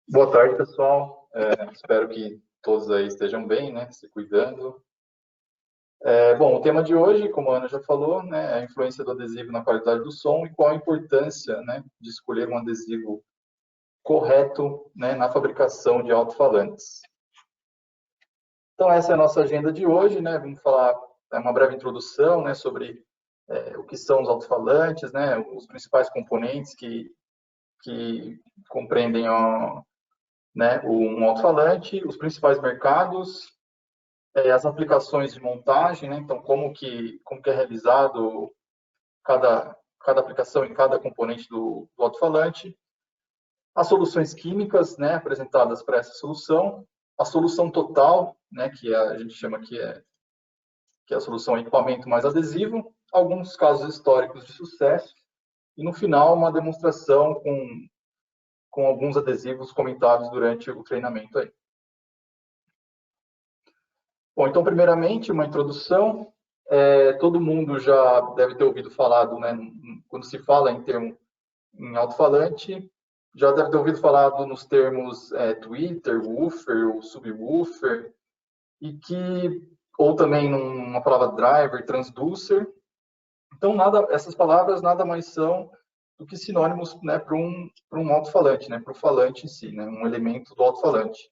Boa tarde, pessoal. Espero que todos aí estejam bem, né? Se cuidando. Bom, o tema de hoje, como a Ana já falou, né, é a influência do adesivo na qualidade do som e qual a importância, né, de escolher um adesivo correto, né, na fabricação de alto-falantes. Então, essa é a nossa agenda de hoje, né? Vamos falar uma breve introdução, né, sobre o que são os alto-falantes, né, os principais componentes que compreendem um alto-falante, os principais mercados, as aplicações de montagem, né? Então, como que é realizado cada aplicação em cada componente do alto-falante, as soluções químicas, né, apresentadas para essa solução, a solução total, né, que a gente chama que é a solução equipamento mais adesivo, alguns casos históricos de sucesso, e no final uma demonstração com alguns adesivos comentados durante o treinamento aí. Bom, então, primeiramente, uma introdução. Todo mundo já deve ter ouvido falar, né, quando se fala em alto-falante, já deve ter ouvido falar nos termos tweeter, woofer ou subwoofer, ou também uma palavra driver, transducer. Então, essas palavras nada mais são do que sinônimos, né, para um alto-falante, né, para o falante em si, né, um elemento do alto-falante.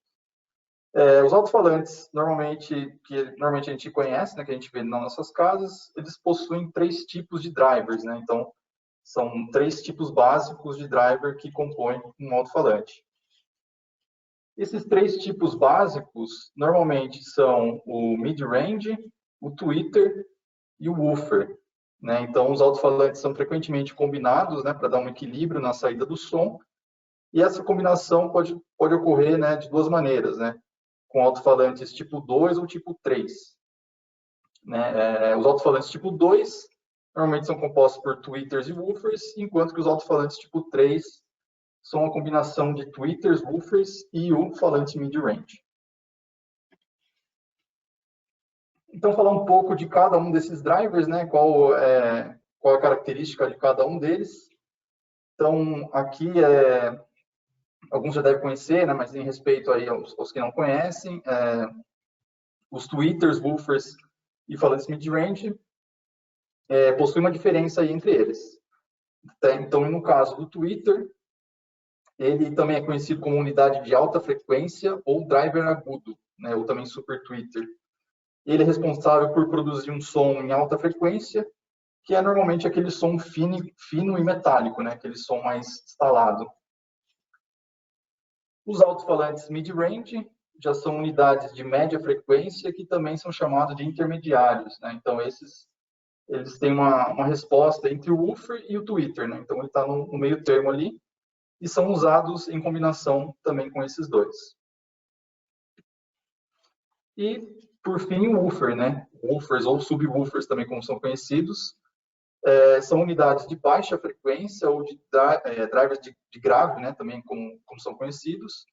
Os alto-falantes, que normalmente a gente conhece, né, que a gente vê nas nossas casas, eles possuem 3 tipos de drivers, né? Então, são 3 tipos básicos de driver que compõem um alto-falante. Esses 3 tipos básicos, normalmente, são o mid-range, o tweeter e o woofer, né? Então, os alto-falantes são frequentemente combinados, né, para dar um equilíbrio na saída do som, e essa combinação pode ocorrer, né, de 2 maneiras, né? Com alto-falantes tipo 2 ou tipo 3. Né? Os alto-falantes tipo 2 normalmente são compostos por tweeters e woofers, enquanto que os alto-falantes tipo 3 são a combinação de tweeters, woofers e o falante mid-range. Então, falar um pouco de cada um desses drivers, né? Qual é a característica de cada um deles. Então, aqui alguns já devem conhecer, né, mas em respeito aí aos que não conhecem, os tweeters, woofers e falantes mid-range possuem uma diferença aí entre eles. Então, no caso do tweeter, ele também é conhecido como unidade de alta frequência ou driver agudo, né, ou também super tweeter. Ele é responsável por produzir um som em alta frequência, que é normalmente aquele som fino e metálico, né, aquele som mais instalado. Os alto-falantes mid-range já são unidades de média frequência que também são chamados de intermediários, né? Então, eles têm uma resposta entre o woofer e o tweeter, né? Então, ele está no meio termo ali e são usados em combinação também com esses dois. E, por fim, o woofer, né? Woofers ou subwoofers também, como são conhecidos, são unidades de baixa frequência ou de drivers de grave, né? Também como são conhecidos.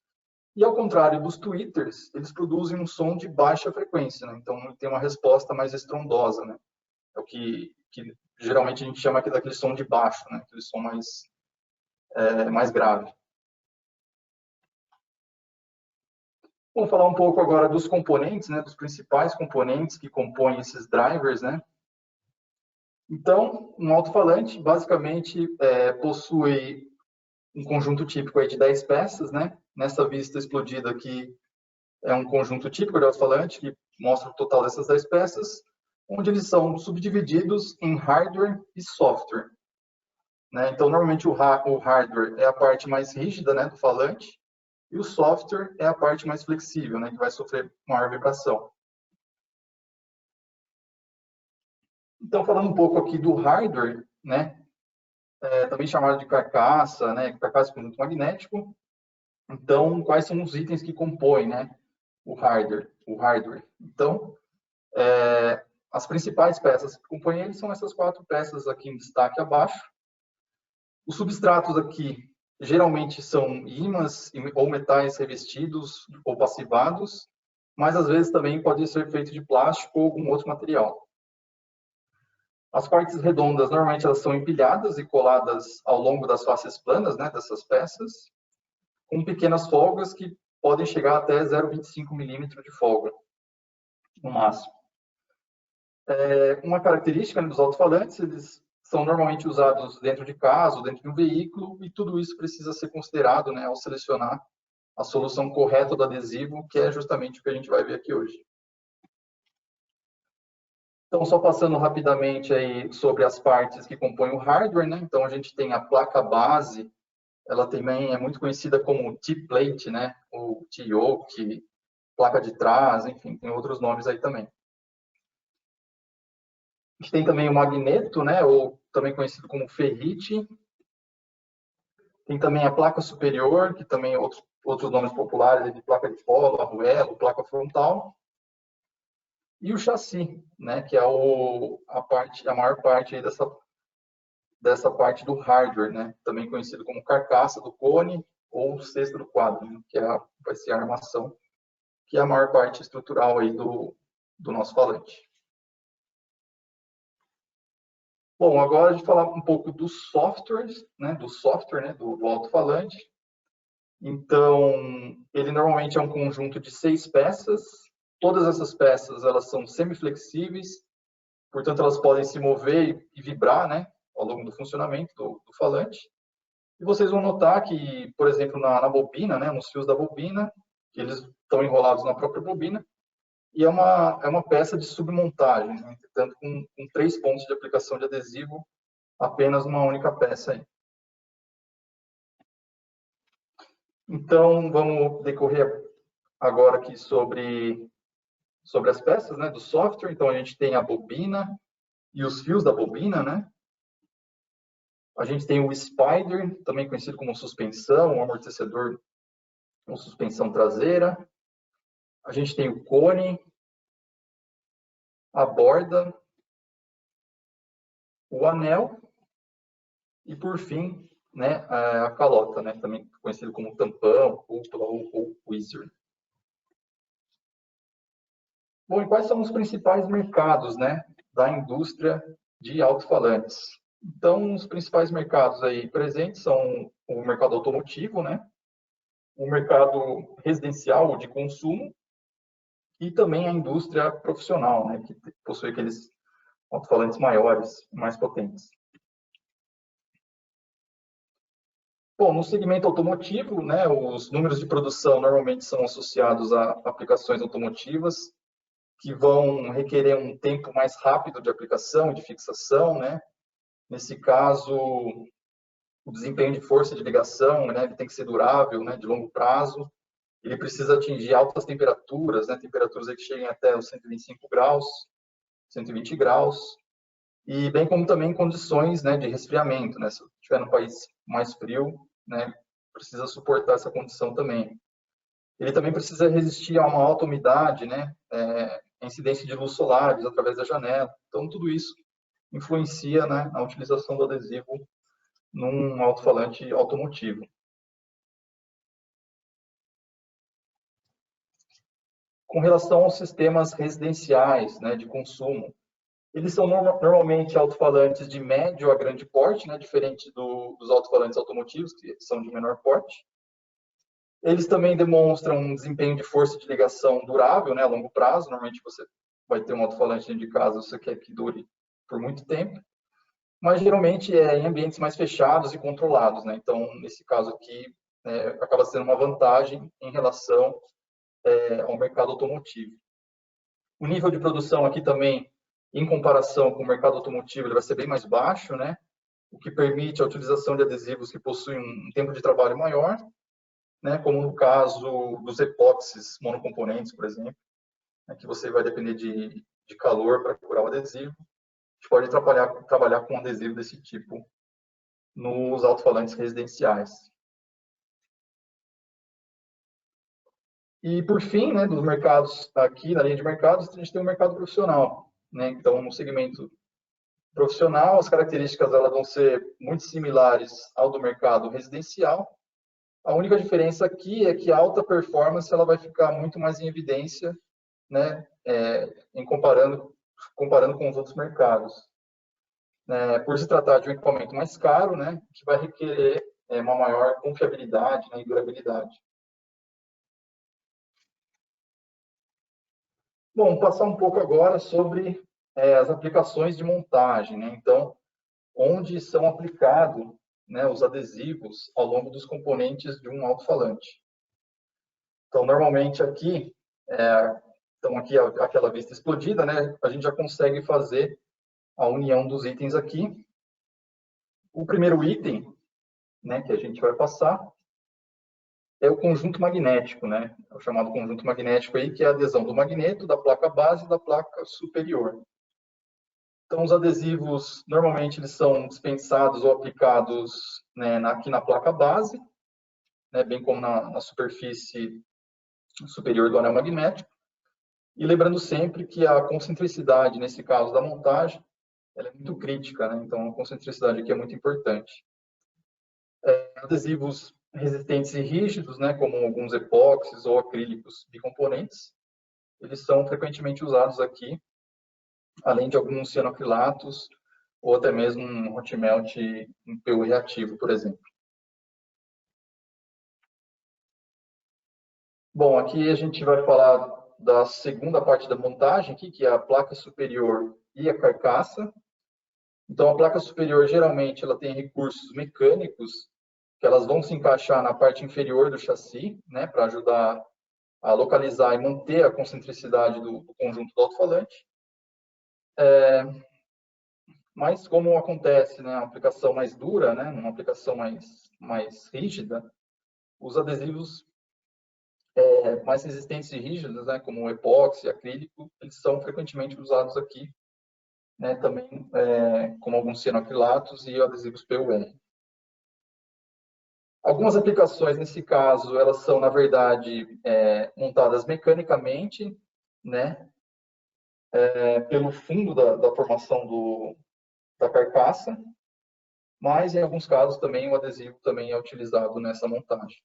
E, ao contrário dos tweeters, eles produzem um som de baixa frequência, né? Então, tem uma resposta mais estrondosa, né? É o que geralmente a gente chama aqui daquele som de baixo, né? Aquele som mais grave. Vamos falar um pouco agora dos componentes, né? Dos principais componentes que compõem esses drivers, né? Então, um alto-falante, basicamente, possui um conjunto típico aí de 10 peças, né? Nessa vista explodida aqui, é um conjunto típico de alto-falante que mostra o total dessas 10 peças, onde eles são subdivididos em hardware e software. Né? Então, normalmente o hardware é a parte mais rígida, né, do falante, e o software é a parte mais flexível, né, que vai sofrer maior vibração. Então, falando um pouco aqui do hardware, né, também chamado de carcaça, né, carcaça de conjunto magnético. Então, quais são os itens que compõem, né, o hardware? Então, as principais peças que compõem ele são essas 4 peças aqui em destaque abaixo. Os substratos aqui geralmente são ímãs ou metais revestidos ou passivados, mas às vezes também pode ser feito de plástico ou algum outro material. As partes redondas, normalmente, elas são empilhadas e coladas ao longo das faces planas, né, dessas peças. com pequenas folgas que podem chegar até 0,25 milímetros de folga, no máximo. Uma característica, né, dos alto-falantes, eles são normalmente usados dentro de casa, ou dentro de um veículo, e tudo isso precisa ser considerado, né, ao selecionar a solução correta do adesivo, que é justamente o que a gente vai ver aqui hoje. Então, só passando rapidamente aí sobre as partes que compõem o hardware, né? Então, a gente tem a placa base, ela também é muito conhecida como T-plate, né? Ou T-yoke, placa de trás, enfim, tem outros nomes aí também. A gente tem também o magneto, né? Ou também conhecido como ferrite. Tem também a placa superior, que também outros nomes populares de placa de polo, arruelo, placa frontal. E o chassi, né? Que é a maior parte aí dessa parte do hardware, né? Também conhecido como carcaça do cone ou cesta do quadro, né? Que vai ser a armação, que é a maior parte estrutural aí do nosso falante. Bom, agora a gente falar um pouco dos softwares, né? Do software, né? Do alto-falante. Então, ele normalmente é um conjunto de 6 peças. Todas essas peças, elas são semiflexíveis, portanto, elas podem se mover e vibrar, né? Ao longo do funcionamento do falante. E vocês vão notar que, por exemplo, na bobina, né, nos fios da bobina, eles estão enrolados na própria bobina, e é uma peça de submontagem, né, portanto, com 3 pontos de aplicação de adesivo, apenas uma única peça aí. Então, vamos decorrer agora aqui sobre as peças, né, do software. Então, a gente tem a bobina e os fios da bobina, né? A gente tem o spider, também conhecido como suspensão, um amortecedor com suspensão traseira. A gente tem o cone, a borda, o anel e, por fim, né, a calota, né, também conhecido como tampão, cúpula ou wizard. Bom, e quais são os principais mercados, né, da indústria de alto-falantes? Então, os principais mercados aí presentes são o mercado automotivo, né, o mercado residencial ou de consumo e também a indústria profissional, né, que possui aqueles alto-falantes maiores, mais potentes. Bom, no segmento automotivo, né, os números de produção normalmente são associados a aplicações automotivas que vão requerer um tempo mais rápido de aplicação e de fixação, né? Nesse caso, o desempenho de força de ligação, né, ele tem que ser durável, né, de longo prazo. Ele precisa atingir altas temperaturas, né, temperaturas que cheguem até os 125 graus, 120 graus, e bem como também condições, né, de resfriamento, né? Se estiver num país mais frio, né, precisa suportar essa condição também. Ele também precisa resistir a uma alta umidade, né, incidência de luz solar através da janela. Então, tudo isso influencia, né, na utilização do adesivo num alto-falante automotivo. Com relação aos sistemas residenciais, né, de consumo, eles são normalmente alto-falantes de médio a grande porte, né, diferente dos alto-falantes automotivos, que são de menor porte. Eles também demonstram um desempenho de força de ligação durável, né, a longo prazo. Normalmente você vai ter um alto-falante dentro de casa, você quer que dure por muito tempo. Mas geralmente é em ambientes mais fechados e controlados, né? Então, nesse caso aqui, acaba sendo uma vantagem em relação ao mercado automotivo. O nível de produção aqui também, em comparação com o mercado automotivo, ele vai ser bem mais baixo, né? O que permite a utilização de adesivos que possuem um tempo de trabalho maior, né? Como no caso dos epóxis monocomponentes, por exemplo, né? Que você vai depender de calor para curar o adesivo. A gente pode trabalhar com um adesivo desse tipo nos alto-falantes residenciais. E, por fim, né, dos mercados, aqui na linha de mercados, a gente tem o mercado profissional, né? Então, no segmento profissional, as características elas vão ser muito similares ao do mercado residencial. A única diferença aqui é que a alta performance ela vai ficar muito mais em evidência, né, em comparando com os outros mercados. Por se tratar de um equipamento mais caro, né, que vai requerer uma maior confiabilidade, né, e durabilidade. Bom, passar um pouco agora sobre as aplicações de montagem, né? Então, onde são aplicados, né, os adesivos ao longo dos componentes de um alto-falante. Então, normalmente aqui, então aqui aquela vista explodida, né, a gente já consegue fazer a união dos itens aqui. O primeiro item, né, que a gente vai passar é o conjunto magnético, né, é o chamado conjunto magnético aí, que é a adesão do magneto, da placa base e da placa superior. Então, os adesivos, normalmente, eles são dispensados ou aplicados, né, aqui na placa base, né, bem como na superfície superior do anel magnético. E lembrando sempre que a concentricidade, nesse caso da montagem, ela é muito crítica, né? Então, a concentricidade aqui é muito importante. Adesivos resistentes e rígidos, né, como alguns epóxis ou acrílicos bicomponentes, eles são frequentemente usados aqui, além de alguns cianoacrilatos ou até mesmo um hot melt em PU reativo, por exemplo. Bom, aqui a gente vai falar da segunda parte da montagem, aqui, que é a placa superior e a carcaça. Então, a placa superior, geralmente, ela tem recursos mecânicos que elas vão se encaixar na parte inferior do chassi, né, para ajudar a localizar e manter a concentricidade do conjunto do alto-falante. Mas, como acontece, né, uma aplicação mais dura, né, uma aplicação mais rígida, os adesivos mais resistentes e rígidos, né, como o epóxi, acrílico, eles são frequentemente usados aqui, né, também como alguns cianoacrilatos e adesivos PUR. Algumas aplicações, nesse caso, elas são, na verdade, montadas mecanicamente, né, pelo fundo da formação da carcaça, mas, em alguns casos, também o adesivo também é utilizado nessa montagem.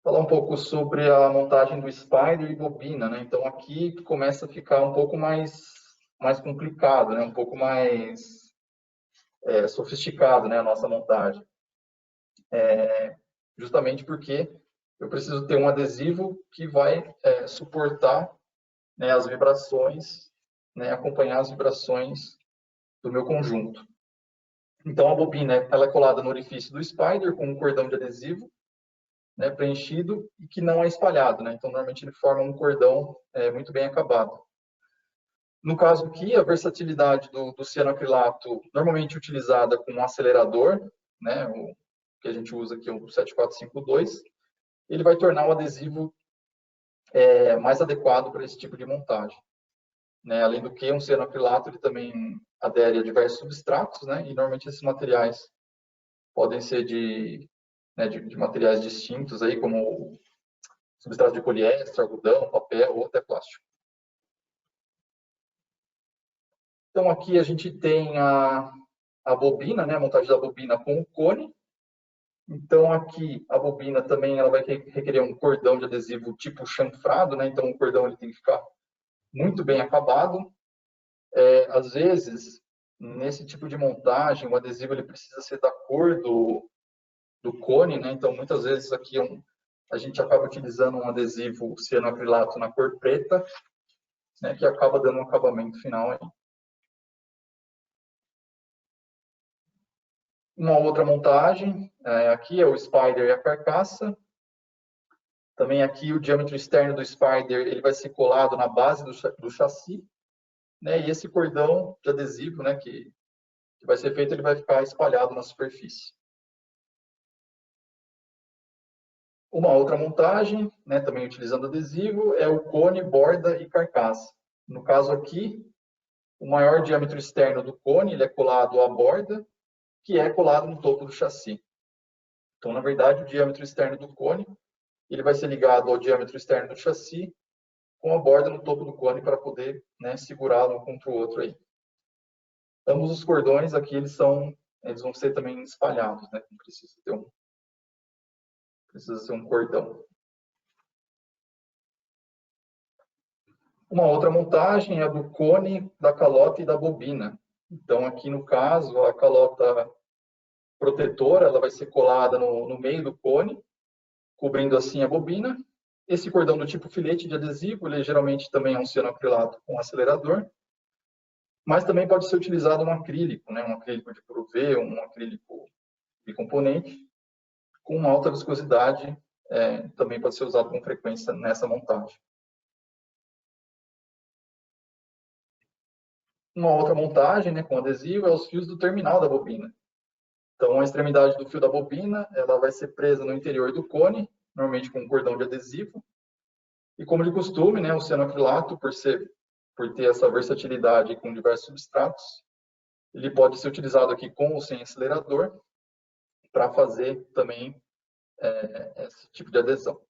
Falar um pouco sobre a montagem do spider e bobina, né? Então, aqui começa a ficar um pouco mais complicado, né? Um pouco mais sofisticado, né? A nossa montagem. Justamente porque eu preciso ter um adesivo que vai suportar, né, as vibrações, né? Acompanhar as vibrações do meu conjunto. Então, a bobina ela é colada no orifício do spider com um cordão de adesivo, né, preenchido e que não é espalhado, né? Então, normalmente ele forma um cordão muito bem acabado. No caso aqui, a versatilidade do cianoacrilato, normalmente utilizada com um acelerador, né, o que a gente usa aqui, o 7452, ele vai tornar o adesivo mais adequado para esse tipo de montagem. Né? Além do que, um cianoacrilato ele também adere a diversos substratos, né, e normalmente esses materiais podem ser de materiais distintos, aí, como substrato de poliéster, algodão, papel ou até plástico. Então, aqui a gente tem a bobina, né, a montagem da bobina com o cone. Então, aqui a bobina também ela vai requerer um cordão de adesivo tipo chanfrado, né? Então, o cordão ele tem que ficar muito bem acabado. Às vezes, nesse tipo de montagem, o adesivo ele precisa ser da cor do cone, né? Então, muitas vezes aqui a gente acaba utilizando um adesivo cianoacrilato na cor preta, né? Que acaba dando um acabamento final aí. Uma outra montagem, aqui é o spider e a carcaça. Também aqui o diâmetro externo do spider ele vai ser colado na base do chassi, né? E esse cordão de adesivo, né, que vai ser feito, ele vai ficar espalhado na superfície. Uma outra montagem, né, também utilizando adesivo, é o cone, borda e carcaça. No caso aqui, o maior diâmetro externo do cone ele é colado à borda, que é colado no topo do chassi. Então, na verdade, o diâmetro externo do cone ele vai ser ligado ao diâmetro externo do chassi com a borda no topo do cone para poder, né, segurá-lo um contra o outro aí. Ambos os cordões aqui eles vão ser também espalhados, né? Não precisa ser um cordão. Uma outra montagem é a do cone, da calota e da bobina. Então, aqui no caso, a calota protetora ela vai ser colada no meio do cone, cobrindo assim a bobina. Esse cordão do tipo filete de adesivo, ele geralmente também é um cianoacrilato com acelerador, mas também pode ser utilizado um acrílico, né? Um acrílico de puro V, um acrílico bicomponente, com uma alta viscosidade, também pode ser usado com frequência nessa montagem. Uma outra montagem, né, com adesivo, é os fios do terminal da bobina. Então, a extremidade do fio da bobina, ela vai ser presa no interior do cone, normalmente com um cordão de adesivo. E como de costume, né, o cianoacrilato, por ter essa versatilidade com diversos substratos, ele pode ser utilizado aqui com ou sem acelerador para fazer também esse tipo de adesão.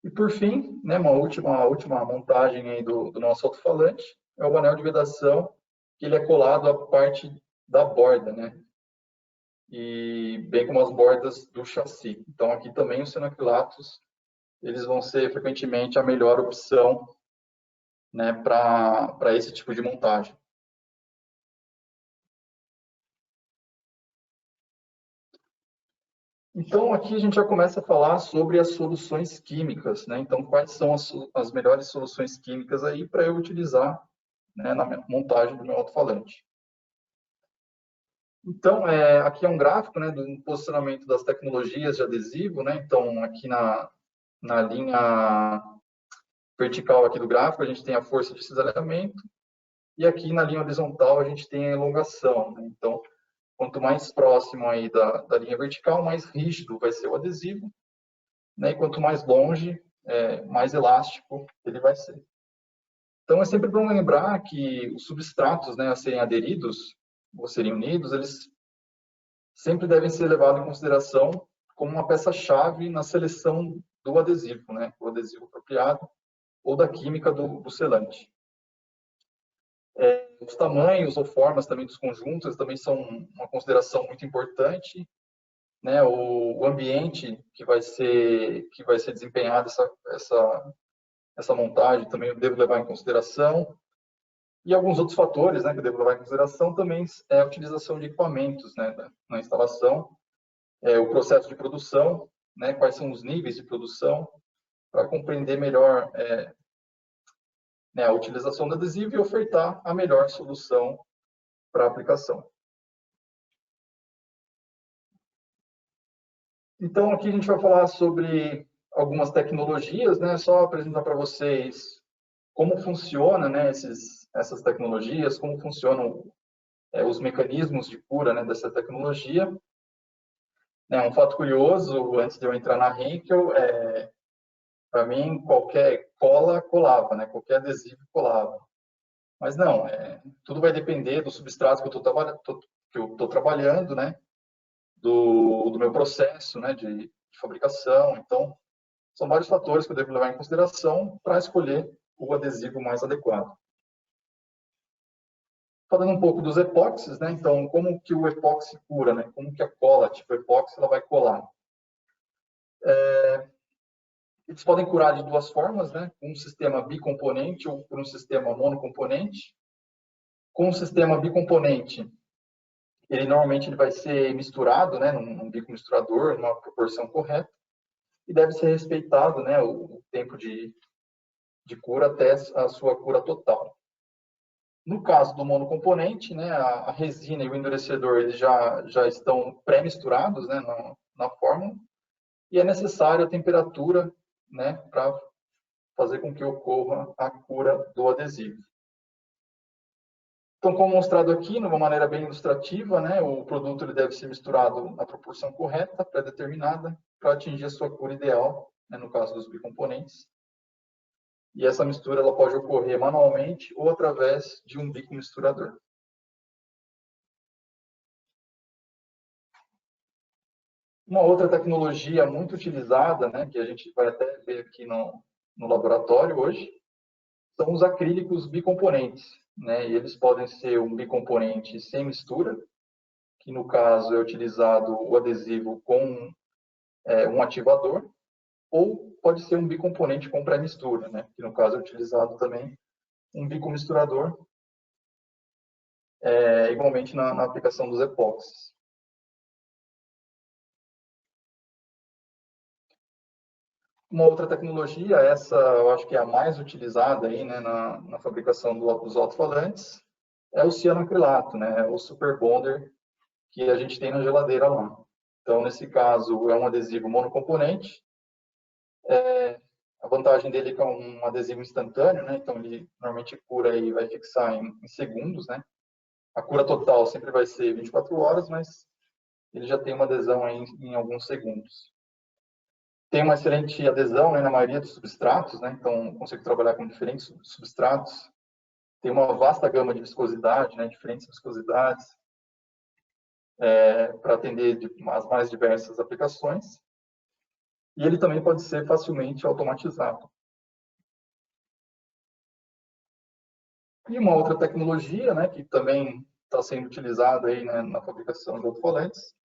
E por fim, né, uma última montagem aí do nosso alto-falante é o anel de vedação, que ele é colado à parte da borda, né? E bem como as bordas do chassi. Então aqui também os cianoacrilatos, eles vão ser frequentemente a melhor opção, né, para esse tipo de montagem. Então, aqui a gente já começa a falar sobre as soluções químicas, né? Então, quais são as melhores soluções químicas aí para eu utilizar, né, na montagem do meu alto-falante. Então, aqui é um gráfico, né, do posicionamento das tecnologias de adesivo, né? Então, aqui na linha vertical aqui do gráfico, a gente tem a força de cisalhamento, e aqui na linha horizontal a gente tem a elongação, né? Então, quanto mais próximo aí da linha vertical, mais rígido vai ser o adesivo, né? E quanto mais longe, mais elástico ele vai ser. Então, é sempre bom lembrar que os substratos, né, a serem aderidos, ou serem unidos, eles sempre devem ser levados em consideração como uma peça-chave na seleção do adesivo, né? O adesivo apropriado ou da química do selante. Os tamanhos ou formas também dos conjuntos também são uma consideração muito importante, né? O ambiente que vai ser desempenhado essa montagem também eu devo levar em consideração. E alguns outros fatores, né, que eu devo levar em consideração também é a utilização de equipamentos, né, na instalação, o processo de produção, né, quais são os níveis de produção, para compreender melhor né, a utilização do adesivo e ofertar a melhor solução para a aplicação. Então, aqui a gente vai falar sobre algumas tecnologias, né, só apresentar para vocês como funciona, né, essas tecnologias, como funcionam os mecanismos de cura, né, dessa tecnologia. Um fato curioso, antes de eu entrar na Henkel, para mim, qualquer cola colava, né, qualquer adesivo colava. Mas não, tudo vai depender do substrato que eu estou trabalhando, né, do meu processo, né, de fabricação. Então, são vários fatores que eu devo levar em consideração para escolher o adesivo mais adequado. Falando um pouco dos epóxis, né? Então, como que o epóxi cura, né? Como que a cola tipo epóxi ela vai colar? Eles podem curar de duas formas, né? Com um sistema bicomponente ou por um sistema monocomponente. Com um sistema bicomponente, ele vai ser misturado, né? Num bicomisturador, numa proporção correta, e deve ser respeitado, né? O tempo de cura até a sua cura total. No caso do monocomponente, né, a resina e o endurecedor eles já estão pré-misturados, né, na fórmula, e é necessária a temperatura, né, para fazer com que ocorra a cura do adesivo. Então, como mostrado aqui, de uma maneira bem ilustrativa, né, o produto ele deve ser misturado na proporção correta, pré-determinada, para atingir a sua cura ideal, né, no caso dos bicomponentes. E essa mistura ela pode ocorrer manualmente ou através de um bicomisturador. Uma outra tecnologia muito utilizada, né, que a gente vai até ver aqui no laboratório hoje, são os acrílicos bicomponentes, né? E eles podem ser um bicomponente sem mistura, que no caso é utilizado o adesivo com um ativador, ou pode ser um bicomponente com pré-mistura, né? Que no caso é utilizado também um bicomisturador, igualmente na aplicação dos epóxis. Uma outra tecnologia, essa eu acho que é a mais utilizada aí, né, na fabricação dos alto-falantes, é o cianoacrilato, né, o super bonder que a gente tem na geladeira lá. Então, nesse caso, é um adesivo monocomponente. A vantagem dele é que é um adesivo instantâneo, né, então ele normalmente cura e vai fixar em segundos, né. A cura total sempre vai ser 24 horas, mas ele já tem uma adesão aí em alguns segundos. Tem uma excelente adesão, né, na maioria dos substratos, né, então consigo trabalhar com diferentes substratos. Tem uma vasta gama de viscosidade, né, diferentes viscosidades, para atender as mais diversas aplicações. E ele também pode ser facilmente automatizado. E uma outra tecnologia, né, que também está sendo utilizada aí, né, na fabricação de alto-falantes,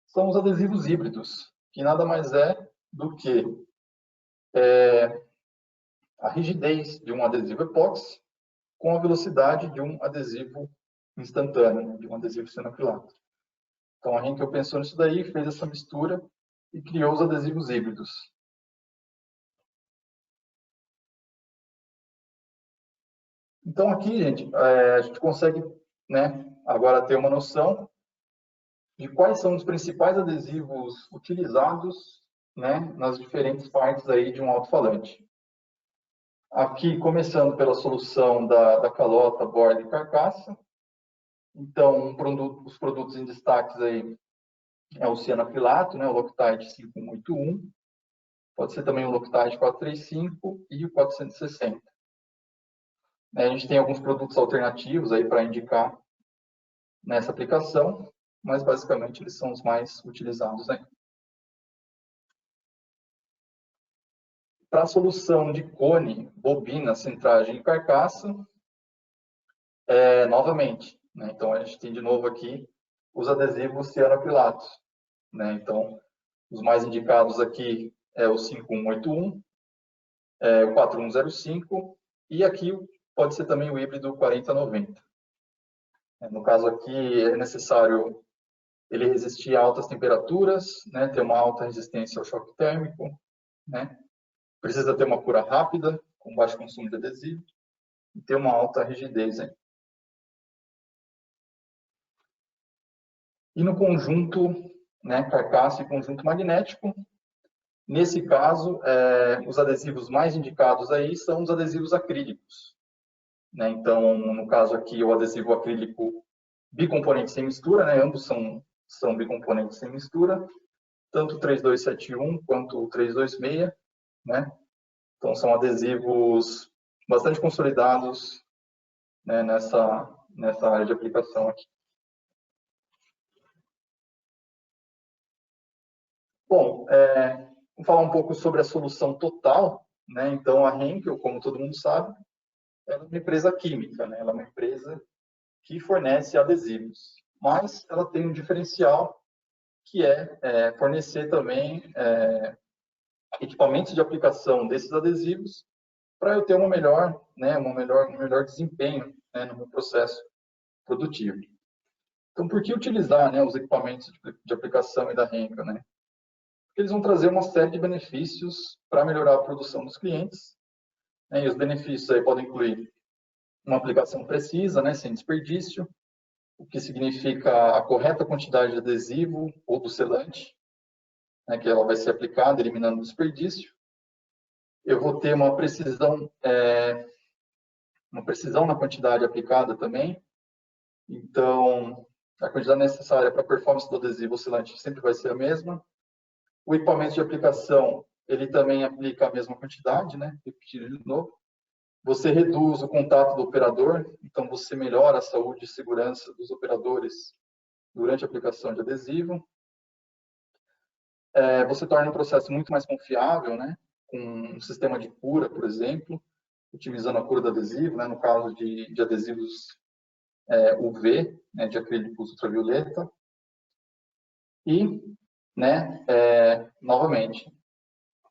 são os adesivos híbridos, que nada mais é do que a rigidez de um adesivo epóxi com a velocidade de um adesivo instantâneo, né, de um adesivo cianoacrilato. Então, a Henkel pensou nisso daí, fez essa mistura e criou os adesivos híbridos. Então, aqui, gente, a gente consegue, né, agora ter uma noção de quais são os principais adesivos utilizados, né, nas diferentes partes aí de um alto-falante. Aqui, começando pela solução da calota, borda e carcaça. Então, os produtos em destaques aí é o cianoacrilato, né, o Loctite 5181, pode ser também o Loctite 435 e o 460. A gente tem alguns produtos alternativos aí para indicar nessa aplicação, mas basicamente eles são os mais utilizados aí. Para a solução de cone, bobina, centragem e carcaça, novamente, né? Então a gente tem de novo aqui os adesivos cianoacrilatos, né? Então os mais indicados aqui é o 5181, o 4105 e aqui pode ser também o híbrido 4090. No caso aqui é necessário ele resistir a altas temperaturas, né? Ter uma alta resistência ao choque térmico, né? Precisa ter uma cura rápida, com baixo consumo de adesivo, e ter uma alta rigidez aí. E no conjunto, né, carcaça e conjunto magnético, nesse caso, os adesivos mais indicados aí são os adesivos acrílicos, né? Então, no caso aqui, o adesivo acrílico bicomponente sem mistura, né? Ambos são bicomponentes sem mistura, tanto o 3271 quanto o 326, né? Então, são adesivos bastante consolidados, né, nessa área de aplicação aqui. Bom, vamos falar um pouco sobre a solução total, né? Então, a Henkel, como todo mundo sabe, é uma empresa química, né? Ela é uma empresa que fornece adesivos, mas ela tem um diferencial que é fornecer também equipamentos de aplicação desses adesivos para eu ter uma melhor, né, um melhor desempenho, né, no meu processo produtivo. Então, por que utilizar, né, os equipamentos de aplicação e da Henkel, né? Porque eles vão trazer uma série de benefícios para melhorar a produção dos clientes, né, e os benefícios aí podem incluir uma aplicação precisa, né, sem desperdício, o que significa a correta quantidade de adesivo ou do selante, né, que ela vai ser aplicada, eliminando o desperdício. Eu vou ter uma precisão na quantidade aplicada também. Então, a quantidade necessária para a performance do adesivo oscilante sempre vai ser a mesma. O equipamento de aplicação, ele também aplica a mesma quantidade, né? Repetindo de novo. Você reduz o contato do operador, então você melhora a saúde e segurança dos operadores durante a aplicação de adesivo. Você torna o processo muito mais confiável, né? Com um sistema de cura, por exemplo, otimizando a cura do adesivo, né? No caso de adesivos UV, né? De acrílicos ultravioleta. E, né? Novamente,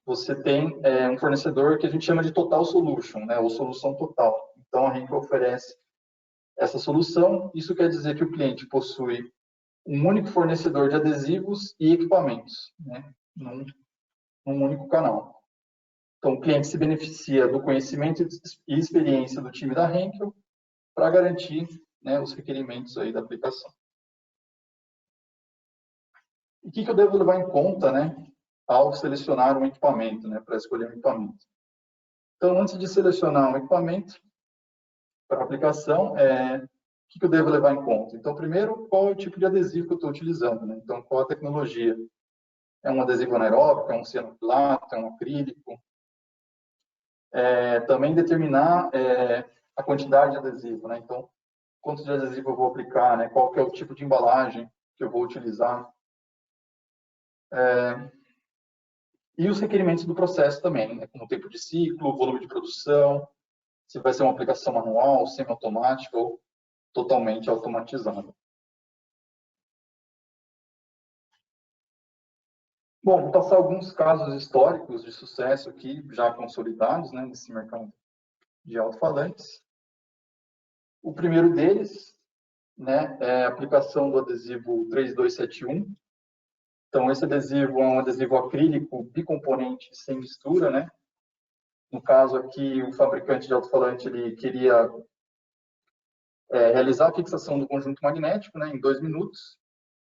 você tem um fornecedor que a gente chama de total solution, né? Ou solução total. Então, a Henkel oferece essa solução. Isso quer dizer que o cliente possui um único fornecedor de adesivos e equipamentos, né, num único canal. Então, o cliente se beneficia do conhecimento e experiência do time da Henkel para garantir, né, os requerimentos aí da aplicação. E o que eu devo levar em conta, né, ao selecionar um equipamento, né, para escolher um equipamento? Então, antes de selecionar um equipamento para aplicação, o que eu devo levar em conta? Então, primeiro, qual é o tipo de adesivo que eu estou utilizando, né? Então, qual a tecnologia? É um adesivo anaeróbico, é um cianoacrilato, é um acrílico? Também determinar a quantidade de adesivo, né? Então, quanto de adesivo eu vou aplicar, né? Qual que é o tipo de embalagem que eu vou utilizar? E os requerimentos do processo também, né? Como o tempo de ciclo, volume de produção, se vai ser uma aplicação manual, semi-automática ou totalmente automatizada. Bom, vou passar alguns casos históricos de sucesso aqui, já consolidados, né, nesse mercado de alto-falantes. O primeiro deles, né, é a aplicação do adesivo 3271. Então, esse adesivo é um adesivo acrílico bicomponente sem mistura, né? No caso aqui, o fabricante de alto-falante ele queria realizar a fixação do conjunto magnético, né, em 2 minutos,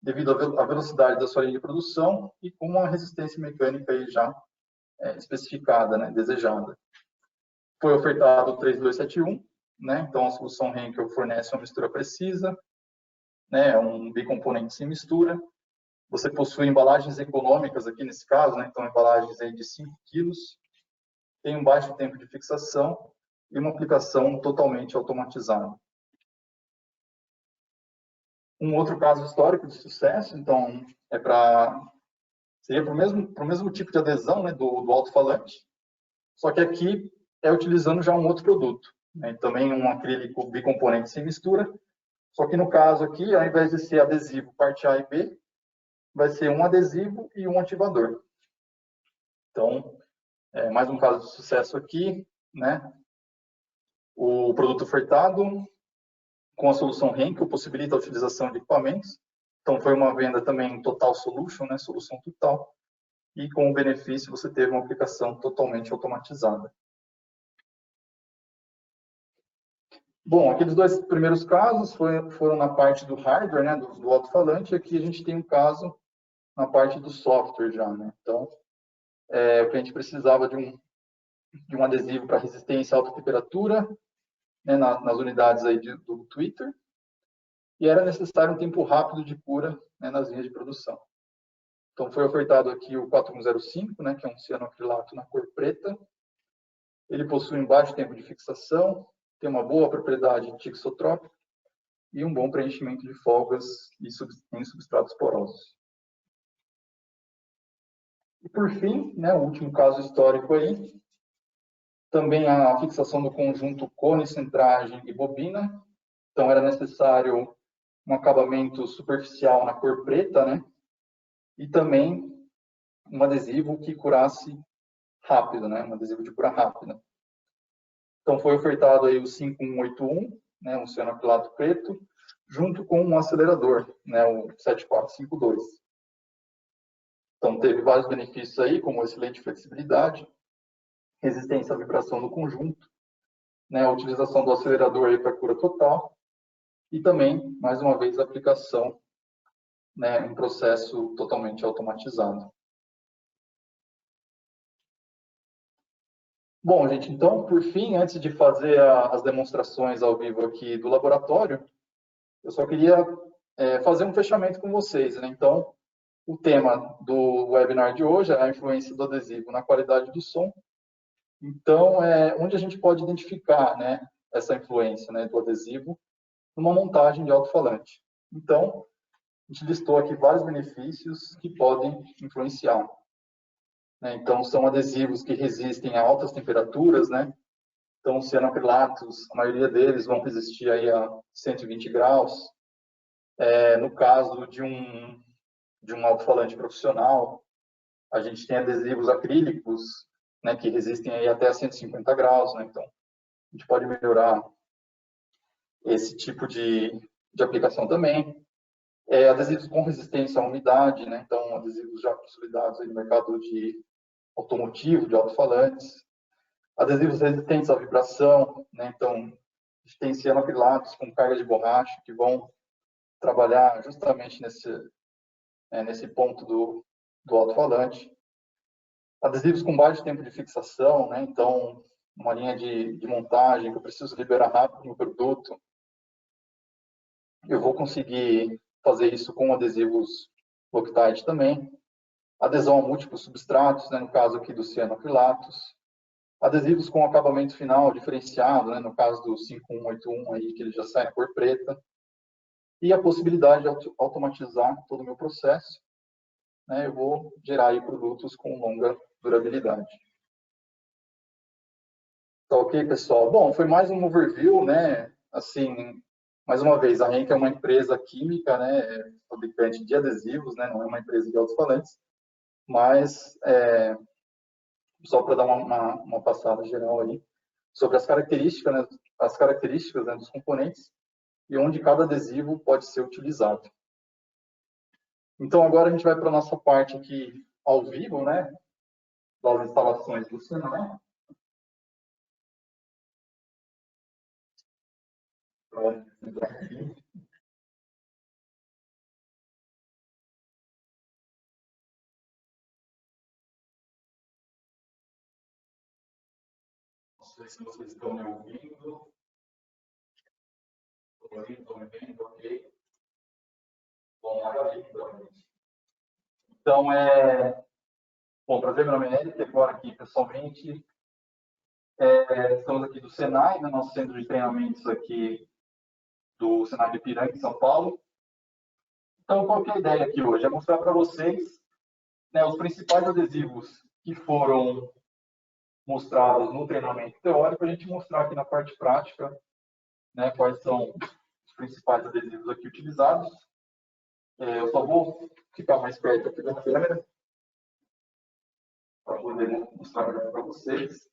devido à velocidade da sua linha de produção e com uma resistência mecânica aí já especificada, né, desejada. Foi ofertado o 3271, né, então a solução Henkel fornece uma mistura precisa, né, um bicomponente sem mistura. Você possui embalagens econômicas aqui nesse caso, né, então embalagens aí de 5 quilos, tem um baixo tempo de fixação e uma aplicação totalmente automatizada. Um outro caso histórico de sucesso, então, seria para o mesmo tipo de adesão, né, do alto-falante, só que aqui é utilizando já um outro produto, né, também um acrílico bicomponente sem mistura, só que no caso aqui, ao invés de ser adesivo parte A e B, vai ser um adesivo e um ativador. Então, mais um caso de sucesso aqui, né, o produto ofertado com a solução Henkel possibilita a utilização de equipamentos. Então, foi uma venda também total solution, né, solução total. E com o benefício, você teve uma aplicação totalmente automatizada. Bom, aqueles 2 primeiros casos foram na parte do hardware, né, do alto-falante. Aqui a gente tem um caso na parte do software já, né. Então, o cliente precisava de um adesivo para resistência a alta temperatura, né, nas unidades aí do Twitter, e era necessário um tempo rápido de cura, né, nas linhas de produção. Então, foi ofertado aqui o 4105, né, que é um cianoacrilato na cor preta. Ele possui um baixo tempo de fixação, tem uma boa propriedade tixotrópica e um bom preenchimento de folgas em substratos porosos. E, por fim, né, o último caso histórico aí, também a fixação do conjunto cone, centragem e bobina. Então, era necessário um acabamento superficial na cor preta, né? E também um adesivo que curasse rápido, né? Um adesivo de cura rápida. Então, foi ofertado aí o 5181, né? Um cianoacrilato preto, junto com um acelerador, né? O 7452. Então, teve vários benefícios aí, como excelente flexibilidade, resistência à vibração do conjunto, né? A utilização do acelerador aí para cura total, e também, mais uma vez, a aplicação, né, em processo totalmente automatizado. Bom, gente, então, por fim, antes de fazer as demonstrações ao vivo aqui do laboratório, eu só queria fazer um fechamento com vocês, né? Então, o tema do webinar de hoje é a influência do adesivo na qualidade do som. Então, onde a gente pode identificar, né, essa influência, né, do adesivo numa montagem de alto-falante. Então, a gente listou aqui vários benefícios que podem influenciar. Né? Então, são adesivos que resistem a altas temperaturas, né? Então, os cianoacrilatos, a maioria deles vão resistir aí a 120 graus. No caso de um alto-falante profissional, a gente tem adesivos acrílicos, né, que resistem aí até a 150 graus, né? Então, a gente pode melhorar esse tipo de aplicação também. Adesivos com resistência à umidade, né? Então, adesivos já consolidados aí no mercado de automotivo, de alto-falantes. Adesivos resistentes à vibração, né? Então, a gente tem cianoacrilatos com carga de borracha que vão trabalhar justamente nesse ponto do alto-falante. Adesivos com baixo tempo de fixação, né? Então, uma linha de montagem que eu preciso liberar rápido no produto, eu vou conseguir fazer isso com adesivos Loctite também. Adesão a múltiplos substratos, né? No caso aqui dos cianoacrilatos. Adesivos com acabamento final diferenciado, né? No caso do 5181 aí, que ele já sai na cor preta. E a possibilidade de automatizar todo o meu processo, né? Eu vou gerar aí produtos com longa durabilidade. Tá ok, pessoal? Bom, foi mais um overview, né? Assim, mais uma vez, a Henkel é uma empresa química, né? Fabricante de adesivos, né? Não é uma empresa de alto-falantes, mas só para dar uma passada geral aí sobre as características, né? As características, né, dos componentes e onde cada adesivo pode ser utilizado. Então, agora a gente vai para a nossa parte aqui ao vivo, né? Das instalações do Senai. Não sei se vocês estão me ouvindo. Estão me vendo, ok? Bom, maravilha, então. Então, bom, prazer, meu nome é Eric, agora aqui pessoalmente. Estamos aqui do Senai, no nosso centro de treinamentos aqui do Senai de Ipiranga, em São Paulo. Então, qual que é a ideia aqui hoje? É mostrar para vocês, né, os principais adesivos que foram mostrados no treinamento teórico, a gente mostrar aqui na parte prática, né, quais são os principais adesivos aqui utilizados. Eu só vou ficar mais perto aqui da câmera para poder mostrar para vocês.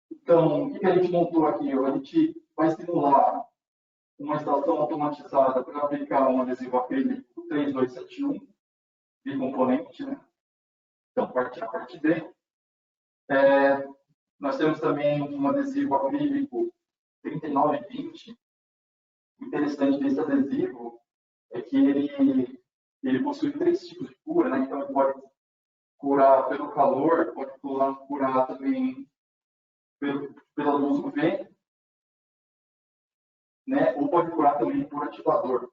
Então, o que a gente montou aqui? A gente vai simular uma estação automatizada para aplicar um adesivo acrílico 3271, bicomponente, né? Então, a parte D. Nós temos também um adesivo acrílico 3920. O interessante desse adesivo é que ele possui 3 tipos de cura, né? Então, ele pode curar pelo calor, pode curar também pela luz UV, né? Ou pode curar também por ativador.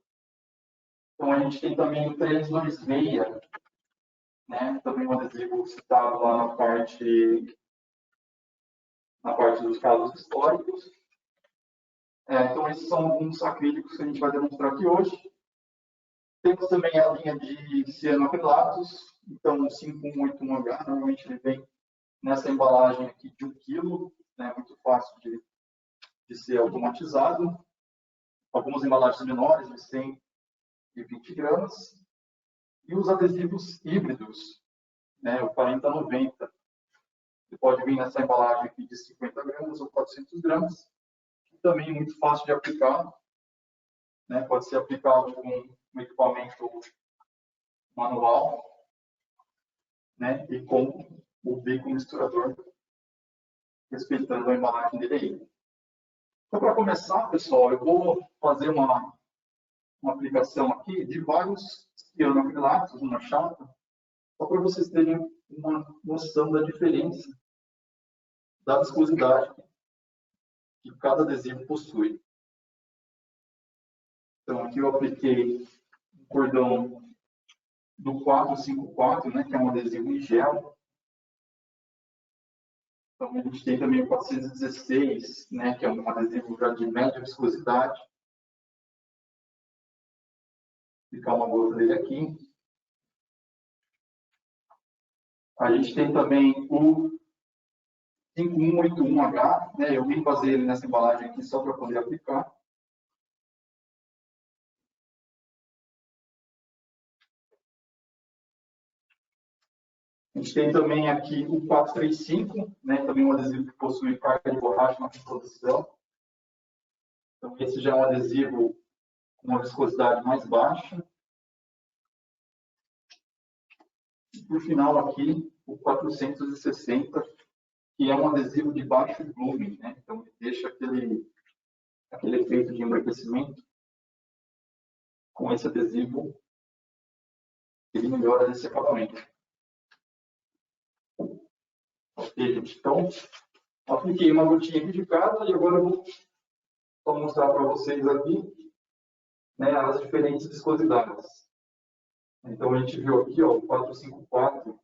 Então, a gente tem também o 326, né? Também um adesivo citado lá na parte dos casos históricos. Então, esses são alguns acrílicos que a gente vai demonstrar aqui hoje. Temos também a linha de cianoacrilatos. Então, o 5181H, normalmente ele vem nessa embalagem aqui de 1 kg, né? Muito fácil de ser automatizado. Algumas embalagens menores, de 100 e 20 gramas. E os adesivos híbridos, né? O 4090. Ele pode vir nessa embalagem aqui de 50 gramas ou 400 gramas. Também é muito fácil de aplicar, né? Pode ser aplicado com um equipamento manual, né? E com o bico misturador, respeitando a embalagem dele aí. Então, para começar, pessoal, eu vou fazer uma aplicação aqui de vários cianoacrilatos, uma chapa, só para vocês terem uma noção da diferença da viscosidade que cada adesivo possui. Então, aqui eu apliquei um cordão do 454, né, que é um adesivo em gel. Então, a gente tem também o 416, né, que é um adesivo já de média viscosidade. Vou aplicar uma gota dele aqui. A gente tem também o 5181H, né, eu vim fazer ele nessa embalagem aqui só para poder aplicar. A gente tem também aqui o 435, né, também um adesivo que possui carga de borracha na composição. Então, esse já é um adesivo com uma viscosidade mais baixa. E, por final, aqui, o 460, que é um adesivo de baixo volume, né? Então, ele deixa aquele efeito de embranquecimento. Com esse adesivo, ele melhora esse acabamento. Ok, gente? Então, apliquei uma gotinha aqui de cada e agora eu vou só mostrar para vocês aqui, né, as diferentes viscosidades. Então, a gente viu aqui, ó, o 454,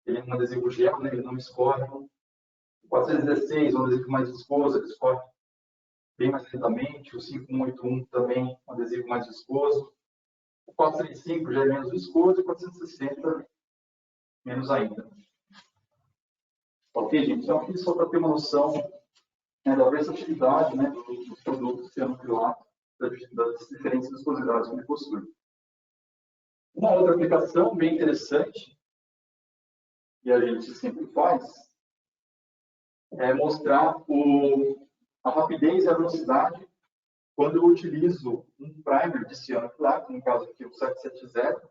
ele é um adesivo gel, né, ele não escorre. O 416 é um adesivo mais viscoso, ele escorre bem mais lentamente. O 5181 também um adesivo mais viscoso. O 435 já é menos viscoso e o 460 menos ainda. Ok, gente? Então, aqui só para ter uma noção, né, da versatilidade, né, dos produtos cianoacrilato, das diferentes viscosidades que ele possui. Uma outra aplicação bem interessante, que a gente sempre faz, é mostrar a rapidez e a velocidade quando eu utilizo um primer de cianoacrilato, no caso aqui o 770,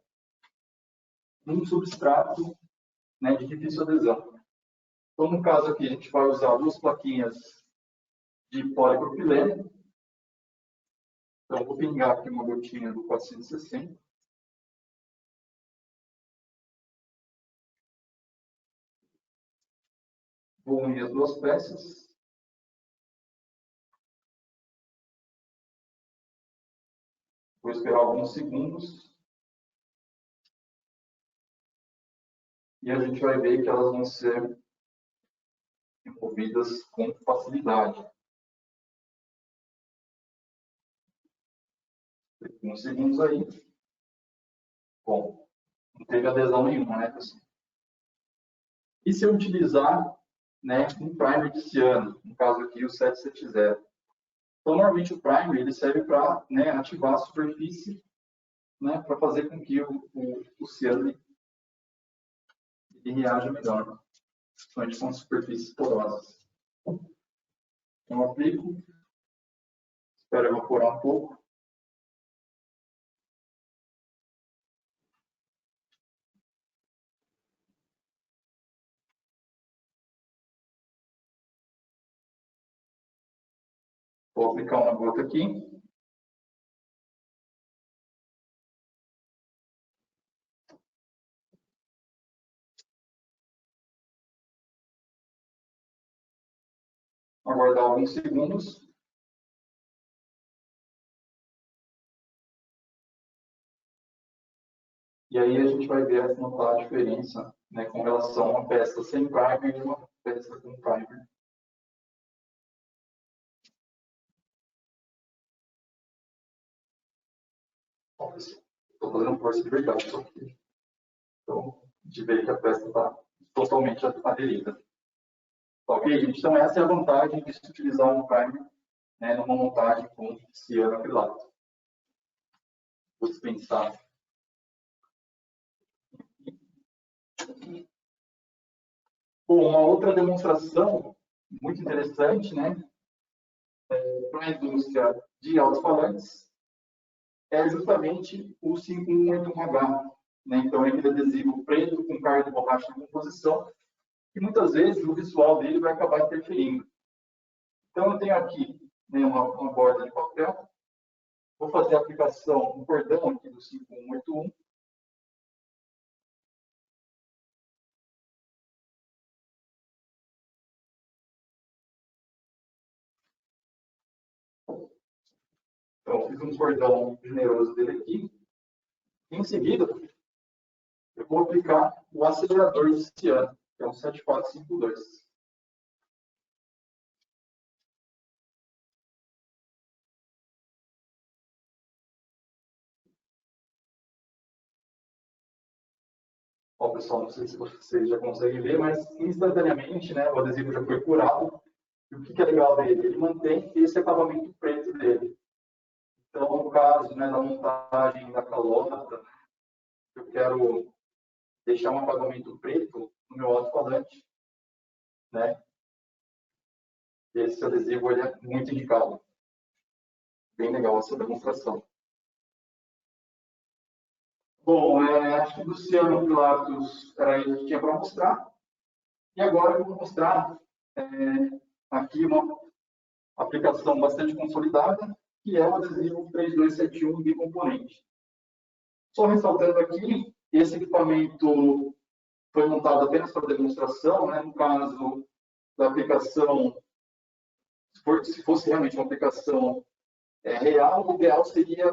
num substrato, né, de difícil adesão. Então, no caso aqui, a gente vai usar 2 plaquinhas de polipropileno. Então, vou pingar aqui uma gotinha do 460. Vou unir as 2 peças. Vou esperar alguns segundos. E a gente vai ver que elas vão ser removidas com facilidade. Uns segundos aí. Bom, não teve adesão nenhuma, né, pessoal? E se eu utilizar, né, um primer de ciano, no caso aqui o 770? Então, normalmente o primer ele serve para, né, ativar a superfície, né, para fazer com que o ciano ele reaja melhor, principalmente com superfícies porosas. Então, eu aplico, espero evaporar um pouco. Vou aplicar uma gota aqui. Aguardar alguns segundos. E aí a gente vai ver, notar a diferença, né, com relação a uma peça sem primer e uma peça com primer. Estou fazendo força de verdade. Então, a gente vê que a peça está totalmente aderida. Ok, gente? Então, essa é a vantagem de se utilizar um primer, né, numa montagem com cianoacrilato. Vou dispensar. Bom, uma outra demonstração muito interessante, né, para a indústria de alto-falantes é justamente o 5181H. Né? Então, é aquele adesivo preto com carga de borracha na composição, e muitas vezes o visual dele vai acabar interferindo. Então, eu tenho aqui, né, uma borda de papel. Vou fazer a aplicação no cordão aqui do 5181. Então, fiz um cordão generoso dele aqui. Em seguida, eu vou aplicar o acelerador de ciano, que é o 7452. Ó, pessoal, não sei se vocês já conseguem ver, mas instantaneamente, né, o adesivo já foi curado. E o que é legal dele? Ele mantém esse acabamento preto dele. Então, no caso, né, da montagem da calota, eu quero deixar um acabamento preto no meu alto-falante, né? Esse adesivo ele é muito indicado. Bem legal essa demonstração. Bom, acho que do Luciano Pilatos era isso que tinha para mostrar. E agora eu vou mostrar aqui uma aplicação bastante consolidada, que é o adesivo 3271 bicomponente. Só ressaltando aqui, esse equipamento foi montado apenas para demonstração, né? No caso da aplicação, se fosse realmente uma aplicação real, o ideal seria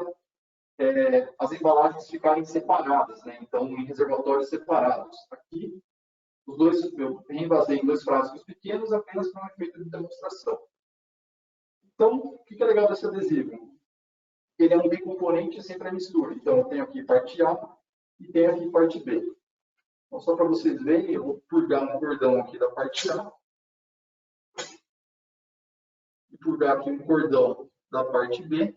as embalagens ficarem separadas, né? Então, em reservatórios separados. Aqui, eu envasei em 2 frascos pequenos apenas para um efeito de demonstração. Então, o que é legal desse adesivo? Ele é um bicomponente sem pré-mistura. Então, eu tenho aqui parte A e tenho aqui parte B. Então, só para vocês verem, eu vou purgar um cordão aqui da parte A e purgar aqui um cordão da parte B.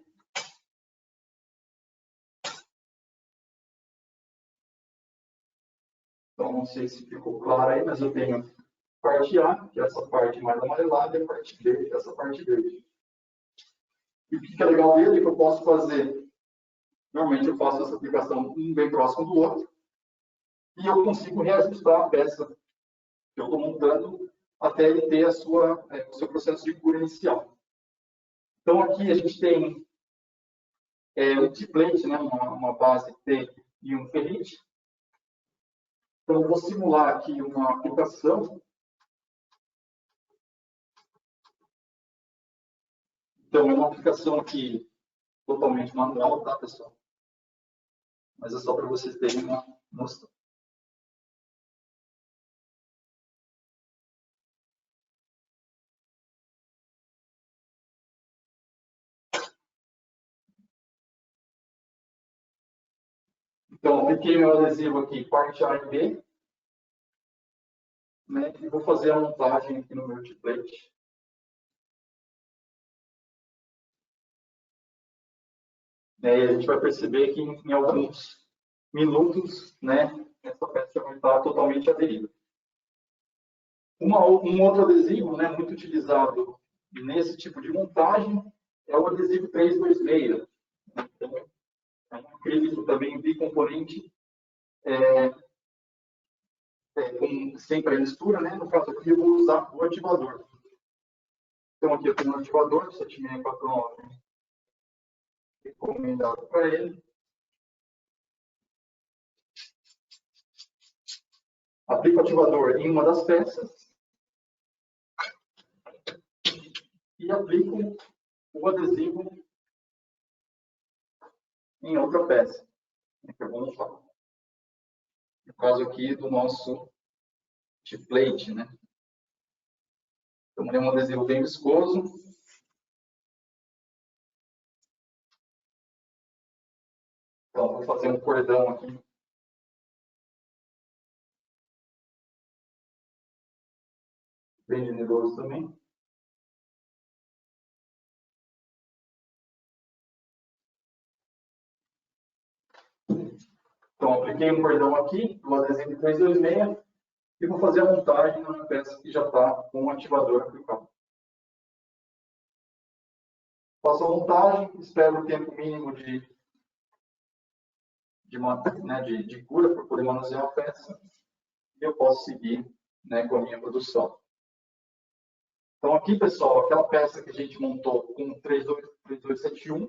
Então, não sei se ficou claro aí, mas eu tenho parte A, que é essa parte mais amarelada, e a parte B, que é essa parte verde. E o que é legal dele é que eu posso fazer, normalmente eu faço essa aplicação um bem próximo do outro, e eu consigo reajustar a peça que eu estou montando até ele ter o seu processo de cura inicial. Então, aqui a gente tem um template, né, uma base T e um ferrite. Então, eu vou simular aqui uma aplicação. Então, é uma aplicação aqui totalmente manual, tá, pessoal? Mas é só para vocês terem uma noção. Então, apliquei meu adesivo aqui, parte A e B, né, e vou fazer a montagem aqui no meu template. E a gente vai perceber que em alguns minutos, né, essa peça vai estar totalmente aderida. Um outro adesivo, né, muito utilizado nesse tipo de montagem é o adesivo 326. Então, é um acrílico também bicomponente, sem pré-mistura, né? No caso aqui eu vou usar o ativador. Então aqui eu tenho um ativador 7649, recomendado para ele. Aplico o ativador em uma das peças e aplico o adesivo em outra peça, que eu vou mostrar. No caso aqui do nosso template, né? Então, é um adesivo bem viscoso. Então, vou fazer um cordão aqui. Bem generoso também. Então, apliquei um cordão aqui, do adesivo 326, e vou fazer a montagem na peça que já está com o ativador aplicado. Faço a montagem, espero o tempo mínimo de cura para poder manusear a peça, e eu posso seguir, né, com a minha produção. Então, aqui, pessoal, aquela peça que a gente montou com 3271,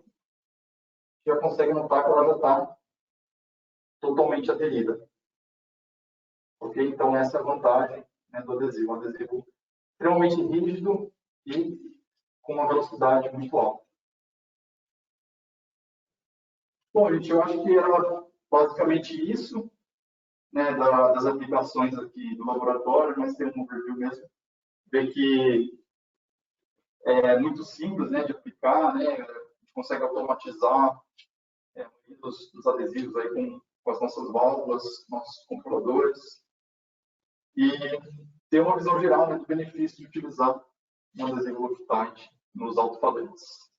já consegue notar que ela já está totalmente aderida. Ok? Então, essa é a vantagem, né, do adesivo. Um adesivo extremamente rígido e com uma velocidade muito alta. Bom, gente, eu acho que era basicamente isso, né, das aplicações aqui do laboratório, mas tem um overview mesmo. Ver que é muito simples, né, de aplicar, né, a gente consegue automatizar dos adesivos aí com as nossas válvulas, nossos controladores, e ter uma visão geral, né, do benefício de utilizar um adesivo Loctite nos alto-falantes.